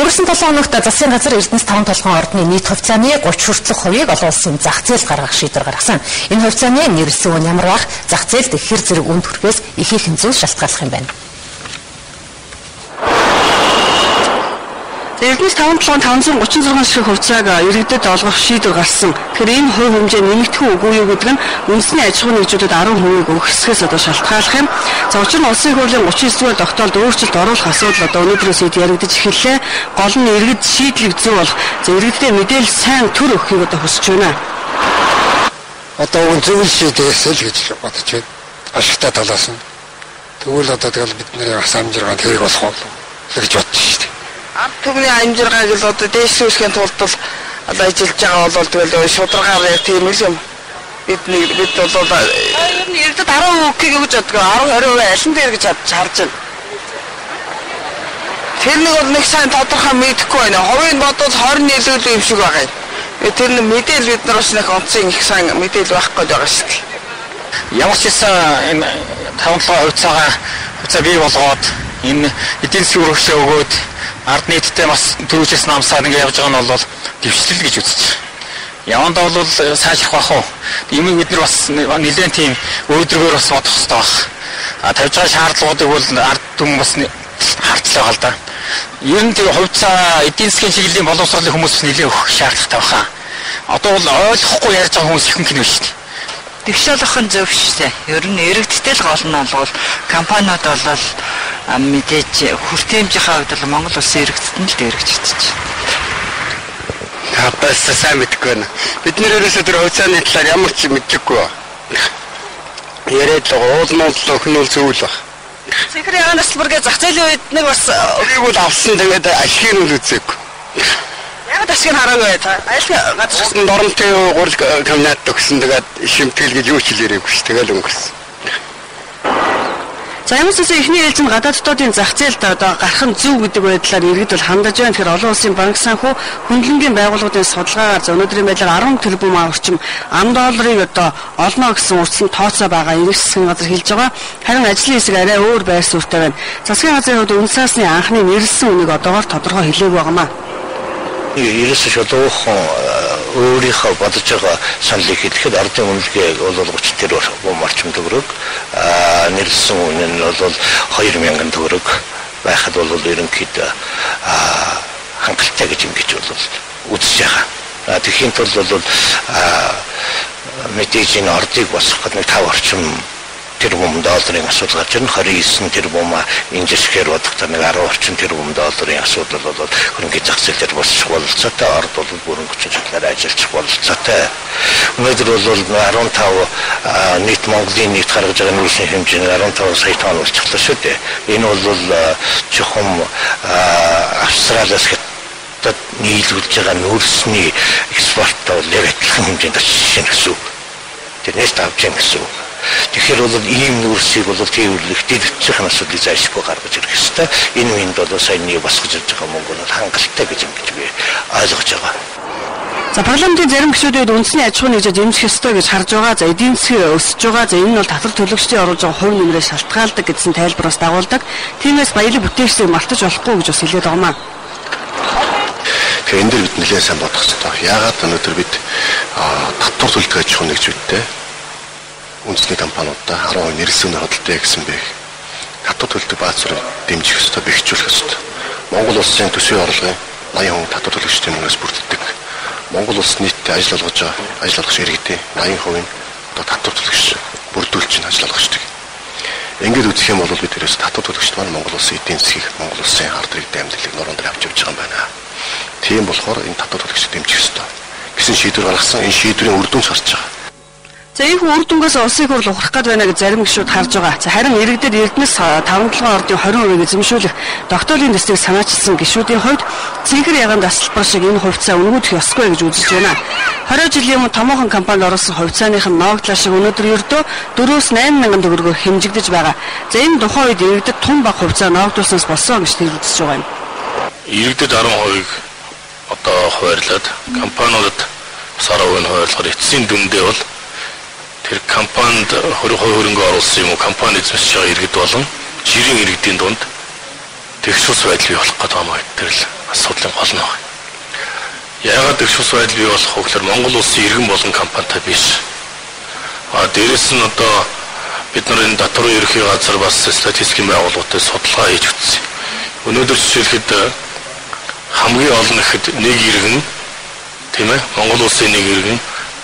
Өнгөрсөн 7 хоногт засгийн газар Эрдэнэс 5 толгойн ордны нийт хувьцааны 30 хүртэлх хувийг олон улсын зах зээлд гаргах шийдвэр гаргасан. Энэ хувьцааны нэрэлсэн үн ямар байх, зах зээлд их хэр зэрэг үнд хүрэхээс ихээхэн зүйл шалтгааллах юм байна. Эрдэнэс 5,536 ширхэг хувьцааг иргэдэд олгох шийдвэр гарсан. Тэгэхээр энэ хувь хэмжээ нэмэгдэх үгүй юу гэдэг нь үндэсний аж ахуйн нэгжүүдэд 10% өгөх хэсгээс одоо шалтгааллах юм. За учир нь улсын хурлын 39-р тогтоолд өөрчлөлт оруулах асуудал одоо өнөөдрөөс яригдж эхэллээ. Гол нь иргэд шийдлийг зөв болох. За иргэдэд мэдээлэл сайн төр өгөхийг одоо хүсэж байна. Одоо зөв шийдээс л гэж бодож байна. Ашигтай талаас нь. Тэгвэл одоо тэгэл бидний бас амжиргаанд хэрэг болох уу гэж бодож шүү дээ. Түүний амжиргааг л одоо дээшлүүлэхийн тулд бол одоо ажиллаж байгаа бол тэгэл шударгаар яг тийм л юм. Бид бол ер нь иргэдэд 10% өгөхийг өгж бодгоо 10-20% алин дээр гэж харж байна. Тэр нэг бол нэг сайн тодорхой мэдэхгүй байна. Хувийн бодвол 20 нийлүүлэх юм шиг байгаа юм. Тэр нэг мэдээлэл бид нар бас нэг онцгийн их сайн мэдээлэл байх гээд байгаа шүү дээ. Ямар ч гэсэн энэ 5 хувьцаа бий болгоод энэ эдийн засгийн өргөжлөө өгөөд ард нийтдээ бас төрүүлжсэн намсаар ингэ явж байгаа нь бол дэвшлэл гэж үзэж байна. Явандаа бол сайжрах байх уу? Иймийг бид нар бас нэлээд тийм өөдрөгөөр бас бодох хэрэгтэй байх. Тавьж байгаа шаардлагуудыг бол ард түмэн бас харцлаа гал да. Ер нь тэр хувьцаа эдийн засгийн чиглэлийн боловсролын хүмүүс нэлээд өгөх шаардлагатай байна. Одоо бол ойлгохгүй ярьж байгаа хүмүүс ихэнх нь шүү дээ. Дэвшүүлэх нь зөв шүү дээ. Ер нь иргэдтэй л гол нь бол компаниуд бол мэдээж хүртээмжийнхаа хувьд бол Монгол улсын иргэдэд нь л дээрэгчдэж. Хапаас сайн мэдгүй байна. Бид нэрээс тэр хувьцааны талаар ямар ч мэдэхгүй байна. Яриад л уулмал өхнөл зөвл баг. Цэнхэр ягаан наслбаргээ зах зээлийн үед нэг бас өрийг бол авсан тэгээд ашиг нь үзээгүй. яг ашиг нь хараагүй та. Айл газар доромтой гурил комбинат өгсөн тэгээд шимтгэл гэж юу ч хэлээрээгүй ш. Тэгэл өнгөрсөн. За ямар ч зүйл ихний ээлжинд гадаад дотоодын зах зээлд одоо гарах нь зөв гэдэг байдлаар иргэд бол хандаж байна. Тэгэхээр олон улсын банк санхүү хөндлөнгийн байгууллагуудын судалгаагаар өнөөдрийн байдлаар 10 тэрбум орчим $10 одоо олно гэсэн үрдсэн тооцоо байгаа энэ засгийн газар хэлж байгаа. Харин ажлын хэсэг арай өөр байр суурьтай байна. Засгийн газрын хувьд үндэсний анхны нэрэлсэн үнийг одоогоор тодорхой хэлээгүй байнамаа. Ерөөсөө шалгуухан өөрийнхөө бодож байгаа саналыг хэлэхэд ардын үнэлгээг бол 30 тэрбум орчим төгрөг, нэрэлсэн үн нь бол 2000 төгрөг байхад бол ерөнхийдөө хангалттай гэж ингэж бол үзэж байгаа. Тэгэхийн тулд бол мэдээж энэ ордыг босгоход нэг 5 орчим тэрбум долларын асуудал гарч ирнэ. 29 тэрбум энэ жишгээр бодохдоо нэг 10 орчим тэрбум долларын асуудал бол хөрөнгөний зах зээлээр босчих бололцоотой, орд бол бүрэн хүчин чанараар ажиллах бололцоотой. Өнөөдөр бол 15 нийт Монголын нийт гаргаж байгаа нөөцийн хэмжээ 15 сая тонн болчихлоо шүү дээ. Энэ бол чухам Австралиас нийлүүлж байгаа нөөцний экспорттой яг адилхан хэмжээнд очиж гэсэн үг. Тэрнээс давж гэсэн үг. Тэгэхээр бол ийм нөөцийг бол тээвэрлэх дэлгэцэх асуудлыг зайлшгүй гаргаж ирэх ёстой. Энэ үеинд бол саяны босгож ирж байгаа мөнгө нь хангалттай гэж би ойлгож байгаа. За парламентын зарим гишүүдүүд үндэсний аж ахуйн нэгжийг дэмжих ёстой гэж харж байгаа. За эдийн засгийн өсөж байгаа. За энэ нь бол татвар төлөгчдийн оруулж байгаа хувь нэмрээ шалтгаалдаг гэсэн тайлбараас дагуулдаг. Тиймээс баялаг бүтээчдийг мартаж болохгүй гэж бас хэлээд байгаамаа. Тэгэхээр энэ дээр бид нэлээд сайн бодох хэрэгтэй. Яагаад өнөөдөр бид татвар төлдөг аж ахуйн нэгжүүдтэй үндэсний компаниудаа 10% нэрэлсэн хөдөлтэй гэсэн бэ. Татвар төлдөг бааз зүрийг дэмжих ёстой, бэхжүүлэх ёстой. Монгол улсын төсвийн орлогын 80% татвар төлөгчдийн мөнгөөс бүрддэг. Монгол улс нийтдээ ажил олгож байгаа ажил олгогч иргэдийн 80% одоо татвар төлөгч бүрдүүлж чинь ажил олгочдөг. Ингээд үзэх юм бол бид ерөөс татвар төлөгчд маань Монгол улсын эдийн засгийг, Монгол улсын ард иргэдийн амьдралыг нуруунд авч явж байгаа юм байна. Тийм болохоор энэ татвар төлөгчд дэмжих ёстой гэсэн шийдвэр гаргасан. Энэ шийдвэрийн үр дүн шаарч байгаа. За их үр дүнгээс улсын хурл ухрах гээд байна гэж зарим гишүүд харж байгаа. За харин иргэдэд Эрдэнэс 5 ордын 20% эзэмшүүлэх тогтоолын дэслийг санаачилсан гишүүдийн хувьд цэнхэр ягаан тасалбар шиг энэ хувьцаа өнгөдөх ёсгүй гэж үзэж байна. 20 жилийн өмнө томоохон компани оруулсан хувьцааных нь ногдлаа шиг өнөөдөр ердөө 4-8 мянган төгрөгөөр хэмжигдэж байгаа. За энэ тухайн үед иргэдэд тун баг хувьцаа ногдуулснаас болсон гэж хэлж байгаа юм. Иргэдэд 10%-ийг одоо хуваарлаад компаниудад 10%-ийг хуваарлахаар эцсийн дүндээ бол тэр компанид хөрөнгө оруулсан юм уу, компани эзэмшиж байгаа иргэд болон жирийн иргэдийн дунд тэгш ус байдал бий болох гэдэг юм аа. Тэр л асуудлын гол нь. Яагаад их шус байдал бий болох вэ гэхээр Монгол улсын иргэн болон компанитай биш. Дээрээс нь одоо бид нарын татварын ерхий газар бас статистикийн байгууллагуудад судалгаа хийж үзсэн. Өнөөдөр жишээлхэд хамгийн олон ихэд нэг иргэн тийм ээ Монгол улсын нэг иргэн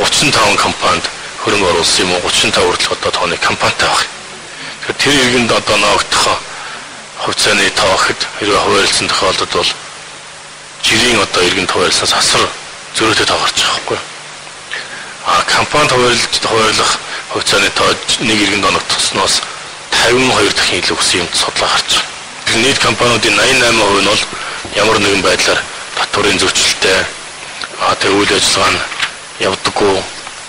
35 компанид хөрөнгө оруулсан юм уу 35 хүртэл одоо тооны компанитай байна. Тэгэхээр тэр иргэнд одоо ногдох хувьцааны тоо гэхэд хэрвээ хуваарлцсан тохиолдолд бол жирийн одоо иргэнд хуваарлсанаас асар зөрүүтэй тоо гарч байгаа байхгүй. Компанид хуваарлах хувьцааны тоо нэг иргэнд оногдсноос 52 дахин илүү өссөн юм судалгаа гарч байгаа. Нийт компаниудын 88% нь бол ямар нэгэн байдлаар татварын зөрчилтэй тэг үйл ажиллагаа нь явдаггүй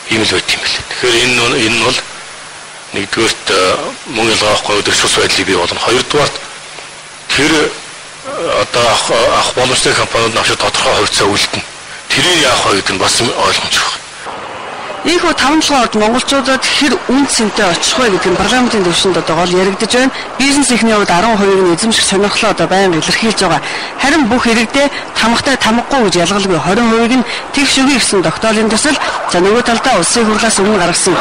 юм л байт юм бэл. Тэгэхээр энэ нь бол нэгдүгээрт мөн ялгаахгүй өдөр шус байдлыг бий болгоно. Хоёрдугаарт тэр одоо авах боломжтой компаниуд авч тодорхой хувьцаа үлдэнэ. Тэрийг яах вэ гэдэг нь бас ойлгомжтой байна. Ийхүү таван орд монголчуудад хэр үн цэнтэй очих вэ гэдэг нь парламентын төвшөнд одоо гол яригдж байна. Бизнес эхний хувьд 12% нь эзэмших сонирхлоо одоо байнга илэрхийлж байгаа. Харин бүх иргэдээ тамгатай тамгагүй гэж ялгалгүй 20% нь тэгш өгье гэсэн тогтоолын төсөл за нөгөө талдаа улсын хурлаас өмнө гаргасан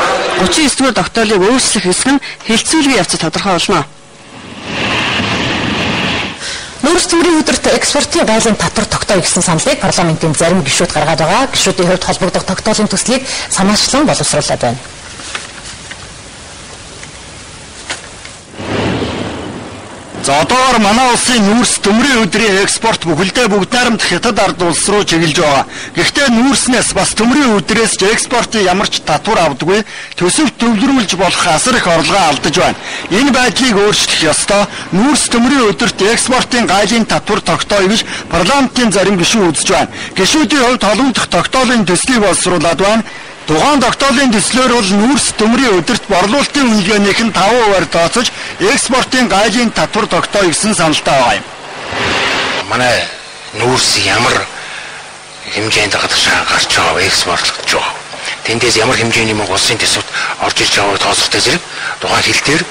39-р тогтоолыг өөрчлөх хэсэг нь хэлцүүлгийн явцад тодорхой болно. Нүүрс төмрийн өдөрт экспортын гайлын татвар тогтоё гэсэн саналыг парламентын зарим гишүүд гаргаад байгаа. Гишүүдийн хувьд холбогдох тогтоолын төслийг санаачлан боловсруулад байна. За одоогоор манай улсын нүүрс төмрийн өдрийн экспорт бүхэлдээ бүгд найрамдах хятад ард улс руу чиглэж байгаа. Гэхдээ нүүрснээс бас төмрийн өдрөөс ч экспортын ямар ч татвар авдаггүй төсөв төвлөрүүлж болох асар их орлогоо алдаж байна. Энэ байдлыг өөрчлөх ёстой. Нүүрс төмрийн өдөрт экспортын гайлын татвар тогтоё гэж парламентын зарим гишүүд үзэж байна. Гишүүдийн хувьд холбогдох тогтоолын төслийг боловсруулад байна. Тухайн тогтоолын төслөөр бол нүүрс төмрийн өдөрт борлуулалтын үнэлгээнийх нь 5%-аар тооцож экспортын гайлын татвар тогтоё гэсэн саналтай байгаа юм. Манай нүүрс ямар хэмжээнд гарч байгаа экспортлогдож байгаа. Тэндээс ямар хэмжээний мөнгө улсын төсөвт орж ирж байгааг тооцохтой зэрэг тухайн хил дээр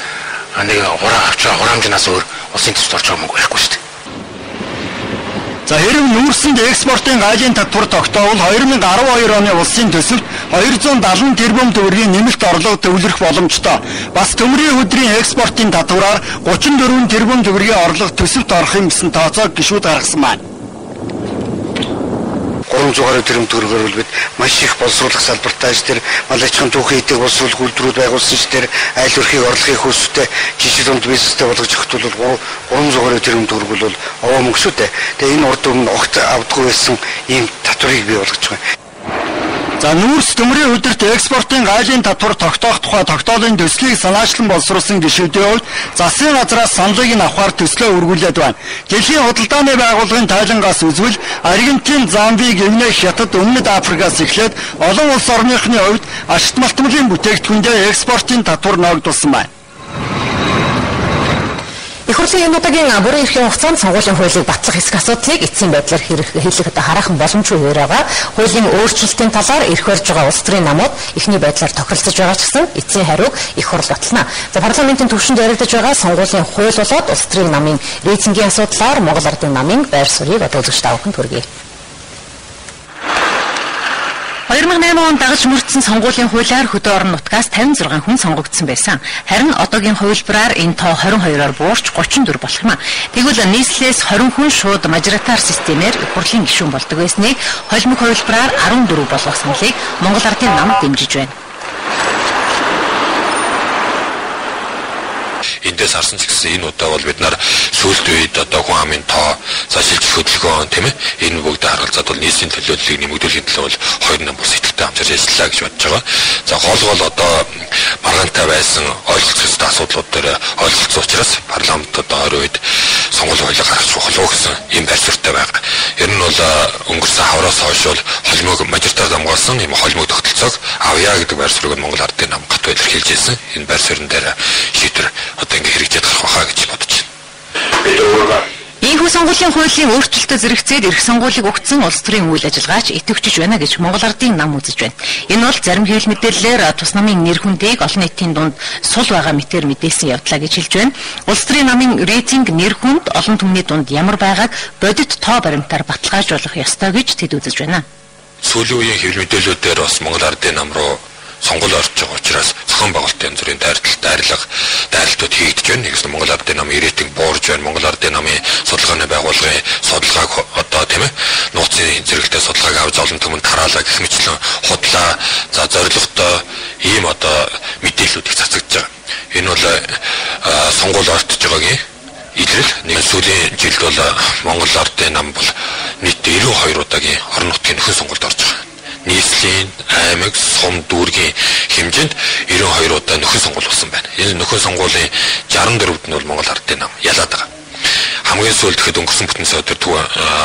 нэг хураамжнаас өөр улсын төсөвт орж байгаа мөнгө байхгүй шүү дээ. За хэрэг нүүрсэнд экспортын гайлын татвар тогтоовол 2012 оны улсын төсөвт 270 тэрбум төгрөгийн нэмэлт орлого төвлөрөх боломжтой. Бас төмрийн өдрийн экспортын татвараар 34 тэрбум төгрөгийн орлого төсөвт орох юм гэсэн тооцоог гишүүд гаргасан байна. 300 тэрбум төгрөгөөр бол бид маш их боловсруулах салбартаа ч тэр малчхан түүхийн эдэг боловсруулах үйлдвэрүүд байгуулсан ч тэр айл өрхийг орлогын хөөстэй жижиг дунд бизнестэй болгож өгөхт бол 300 тэрбум төгрөг бол овоо мөнгө шүү дээ. Тэгээ энэ урд өмнө огт авдаггүй байсан ийм татварыг бий болгож байгаа. За нүүрс төмрийн өдөрт экспортын гайлын татвар тогтоох тухай тогтоолын төслийг санаачлан боловсруулсан гишүүдийн хувьд засгийн газраас саналыг нь авахар төслөө үргүүлээд байна. Дэлхийн худалдааны байгууллагын тайлангаас үзвэл Аргентин, Замби, Гвиней, Хятад, Өмнөд Африкаас эхлээд олон улс орныхны хувьд ашигт малтмалын бүтээгдэхүүндээ экспортын татвар ногдуулсан байна. Их хурлын энэ удаагийн бүрэн эрхийн хугацаанд сонгуулийн хуулийг батлах хэсэг асуудлыг эцсийн байдлаар хийх хараахан боломжгүй байгаа. Хуулийн өөрчлөлтийн талаар эрх барьж байгаа улс төрийн намууд эхний байдлаар тохиролцож байгаа ч гэсэн эцсийн хариуг их хурл батална. За парламентын түвшинд яригдж байгаа сонгуулийн хууль болоод улс төрийн намын рейтингийн асуудлаар Монгол Ардын намын байр суурийг одоо үзэгч тавхан төргий. 2008 онд дагаж мөрдсөн сонгуулийн хуулиар хөдөө орон нутгаас 56 хүн сонгогдсон байсан. Харин одоогийн хувилбараар энэ тоо 22-оор буурч 34 болох юм а. Тэгвэл нийслэлээс 20 хүн шууд мажоритар системээр их хурлын гишүүн болдог байсныг холимог хувилбараар 14 болгох саналыг Монгол Ардын нам дэмжиж байна. Эндээс харсан ч гэсэн энэ удаа бол бид нар сүүлд үед одоо хүн амын тоо цаашилж хөдөлгөөн тийм ээ энэ бүгд харгалзаад бол нийслэлийн төлөөллийг нэмэгдүүлэхийн төлөө бол хоёр нам бүс идэвхтэй хамтарч ажиллаа гэж бодож байгаа. За гол одоо маргаантай байсан ойлголцох ёстой асуудлууд дээр ойлголцсон учраас парламент одоо орой үед сонгуулийн хуулийг гаргах чухал уу гэсэн ийм байр суурьтай байгаа. Ер нь бол өнгөрсөн хавраас хойш бол холимог мажоритар дамгаалсан ийм холимог тогтолцоог авъя гэдэг байр суурийг Монгол Ардын нам гат илэрхийлж ирсэн. Энэ байр суурин дээр шийдвэр одоо ингэ хэрэгжээд гарах байхаа гэж бодож байна. Бид өөрөө Ийхүү сонгуулийн хуулийн өөрчлөлтөд зэрэгцээд эрх сонгуулийг өгсөн улс төрийн үйл ажиллагаач идэвхжиж байна гэж Монгол Ардын нам үзэж байна. Энэ бол зарим хэвлэл мэдээллээр тус намын нэр хүндийг олон нийтийн дунд сул байгаа мэтээр мэдээсэн явдлаа гэж хэлж байна. Улс төрийн намын рейтинг нэр хүнд олон түмний дунд ямар байгааг бодит тоо баримтаар баталгаажуулах ёстой гэж тэд үзэж байна. Сүүлийн үеийн хэвлэл мэдээллүүдээр бас Монгол Ардын нам руу сонгол орж байгаа учраас зохион байгуулалтын янз бүрийн дайралтууд хийгдэж байна. Нэгс Монгол Ардын намын рейтинг буурж байна. Монгол Ардын намын судалгааны байгууллагын судалгааг одоо тийм ээ нууцын зэрэгтэй судалгааг авч олон түмэнд тараалаа гэх мэтлэн худлаа. За зорилготой ийм одоо мэдээллүүд их цацагдж байгаа. Энэ бол сонгол ортж байгаагийн илрэл. Нэг сүүлийн жилд бол Монгол Ардын нам бол нийт 92 удаагийн орон нутгийн нөхөн сонголд орж байгаа. Нийслэлийн аймаг сум дүүргийн хэмжээнд 92 удаа нөхөн сонгуул болсон байна. Энэ нөхөн сонгуулийн 64-д нь бол Монгол Ардын нам ялаад байгаа. Хамгийн сүүлд ихэд өнгөрсөн бүтэн сая өдөр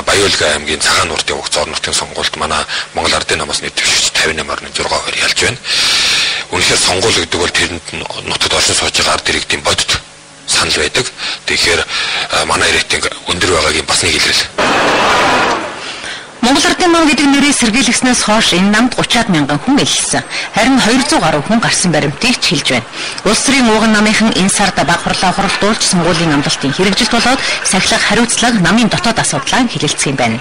Баяулгай аймгийн Цагаан нуртын угц орон нутгийн сонгуульд манай Монгол Ардын намаас нийт дэвшигч 58.6% ялж байна. Үнэхээр сонгуул гэдэг бол тэрэнд нутагт оршин сууж байгаа ард иргэдийн бодит санал байдаг. Тэгэхээр манай рейтинг өндөр байгаагийн бас нэг илрэл. Монгол Ардын нам гэдэг нэрийг сэргийлгснээс хойш энэ намд 30-аад мянган хүн элсэн. Харин 200 гаруй хүн гарсан баримтыг ч хэлж байна. Улс төрийн ууган намынхан энэ сард баг хурлаа хоролдуулж сонгуулийн амлалтын хэрэгжилт болоод сахилах хариуцлага намын дотоод асуудлаа хэлэлцэх юм байна.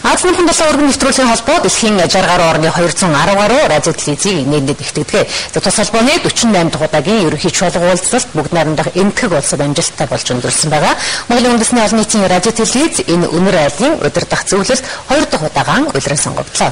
Азийн хэмжээний өргөн нэвтрүүлгийн холбоо дэлхийн 60 гаруй орны 210 гаруй радио телевизийг нээлттэй нэгтгэдэг. Тус холбооны 48 дахь удаагийн ерөнхий чуулга уулзалт бүгд найрамдах эмгэг улсад амжилттай болж өндөрлсөн байгаа. Монголын үндэсний олон нийтийн радио телевиз энэ өнөр айлын удирдах зөвлөлд 2 дахь удаагаан улиран сонгогдлоо.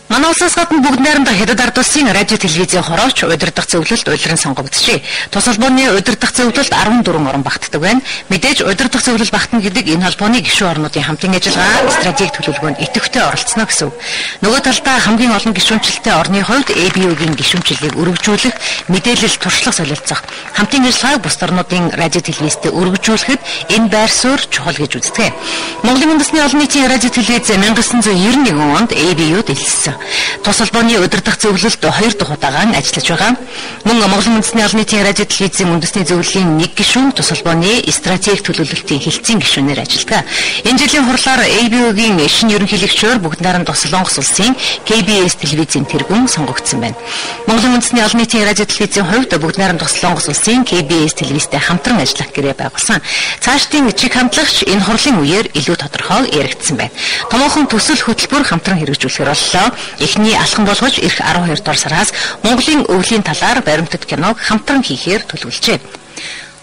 Манай улсаас гадна бүгд найрамдах Хятад ард улсын радио телевизийн хорооч удирдах зөвлөлд улиран сонгогдчихжээ. Тус холбооны удирдах зөвлөлд 14 орн багтдаг байна. Мэдээж удирдах зөвлөл багтна гэдэг энэ холбооны гишүүн орнуудын хамтын ажиллагаа стратеги төлөвлөгөөнд идэвхтэй оролцоно гэсэн үг. Нөгөө талдаа хамгийн олон гишүүнчлэлтэй орны хувьд ABU-гийн гишүүнчлэлийг өргөжүүлэх, мэдээлэл туршлага солилцох, хамтын ажиллагааг бус орнуудын радио телевизтэй өргөжүүлэхэд энэ байр суурь чухал гэж үздэг. Монголын үндэсний олон нийтийн радио телевиз 1991 онд ABU-д элссэн. Тус холбооны удирдах зөвлөлд 2 дахь удаагаан ажиллаж байгаа. Мөн Монголын үндэсний олон нийтийн радио телевизийн үндэсний зөвлөлийн 1 гишүүн тус холбооны стратеги төлөвлөлтийн хэлтсийн гишүүнээр ажилладаг. Энэ жилийн хурлаар ABU-гийн шинэ ерөнхийлөгчөөр бүгд найрамдах Солонгос улсын KBS телевизийн тэргүүн сонгогдсон байна. Монголын үндэсний олон нийтийн радио телевизийн хувьд бүгд найрамдах Солонгос улсын KBS телевизтэй хамтран ажиллах гэрээ байгуулсан. Цаашдын чиг хандлагч энэ хурлын үеэр илүү тодорхой яригдсан байна. Томоохон төсөл хөтөлбөр хамтран хэрэгжүүлэхээр боллоо. Эхний алхам болгож эх 12 дугаар сараас Монголын өвлийн талаар баримтат киног хамтран хийхээр төлөвлөжээ.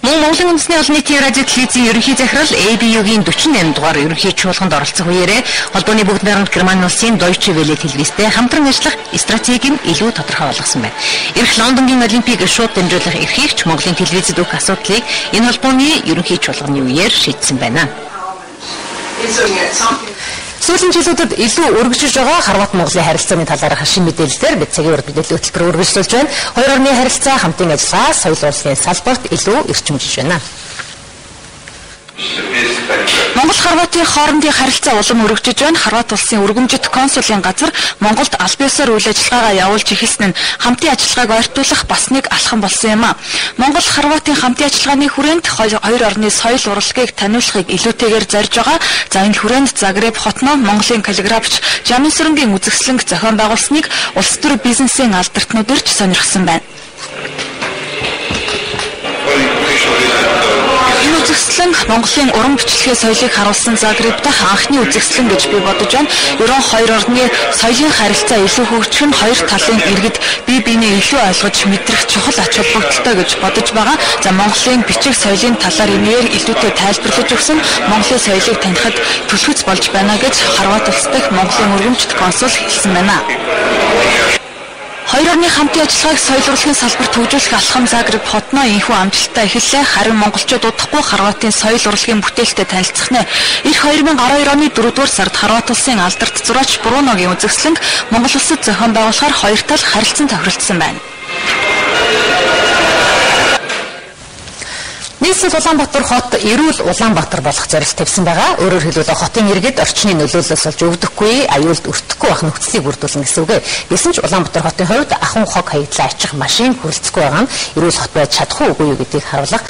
Мөн Монголын үндэсний олон нийтийн радио телевизийн ерөнхий захирал ABU-гийн 48 дугаар ерөнхий чуулганд оролцох үеэрээ холбооны бүгд найрамд Герман улсын Deutsche Welle телевизтэй хамтран ажиллах стратеги нь илүү тодорхой болгосон байна. Ирэх Лондонгийн Олимпийг шууд дамжуулах эрхийгч Монголын телевизэд өгөх асуудлыг энэ холбооны ерөнхий чуулганы үеэр шийдсэн байна. Сүүлийн жилүүдэд илүү өргөжж байгаа Хорват Монголын харилцааны талаарх шин мэдээлэлээр бид цагийн урд мэдээллийн хөтөлбөр үргэлжлүүлж байна. Хоёр орны харилцаа хамтын ажиллагаа соёл урлагийн салбарт илүү эрчимжиж байна. Монгол-Хорватын хоорондын харилцаа улам өргөжж байна. Хорват улсын өргөмжит консулын газар Монголд аль биесээр үйл ажиллагаагаа явуулж эхэлсэн нь хамтын ажиллагааг ойртуулах бас нэг алхам болсон юм а. Монгол-Хорватын хамтын ажиллагааны хүрээнд хоёр орны соёл урлагийг таниулахыг илүүтэйгээр зорж байгаа. За энэ хүрээнд Загреб хотноо Монголын каллиграфч Жаминсүрэнгийн үзэсгэлэнг зохион байгуулсныг улс төр бизнесийн алдартнууд ирж сонирхсан байна. Энэ үзэсгэлэн Монголын уран бичлэгийн соёлыг харуулсан Загреб дахь анхны үзэсгэлэн гэж би бодож байна. Ерөн хоёр орны соёлын харилцаа илүү хөгжих нь хоёр талын иргэд бие биенээ илүү ойлгож мэдрэх чухал ач холбогдолтой гэж бодож байгаа. За Монголын бичих соёлын талаар энэгээр илүүтэй тайлбарлаж өгсөн Монголын соёлыг танихад түлхэц болж байна гэж Хорват улс дахь Монголын өргөмжит консул хэлсэн байна. Хоёр орны хамтын ажиллагааг соёл урлагийн салбарт хөгжүүлэх алхам Загреб хотноо энэхүү амжилттай эхэллээ. Харин монголчууд удахгүй Хорватын соёл урлагийн бүтээлтэй танилцах нэ. Эх 2012 оны 4-р сард Хорват улсын алдарт зураач Бруногийн үзэсгэлэнг Монгол улсад зохион байгуулахаар хоёр тал харилцан тохиролцсон байна. Нийслэл Улаанбаатар хот эрүүл Улаанбаатар болох зорилт тавьсан байгаа. Өөрөөр хэлбэл хотын иргэд орчны нөлөөллөөс олж өвдөхгүй, аюулд өртөхгүй байх нөхцөлийг бүрдүүлнэ гэсэн үг. Гэсэн ч Улаанбаатар хотын хувьд ахуйн хог хаягдлаа ачих машин хүрэлцэхгүй байгаа нь эрүүл хот байж чадах уугүй юу гэдгийг харуулах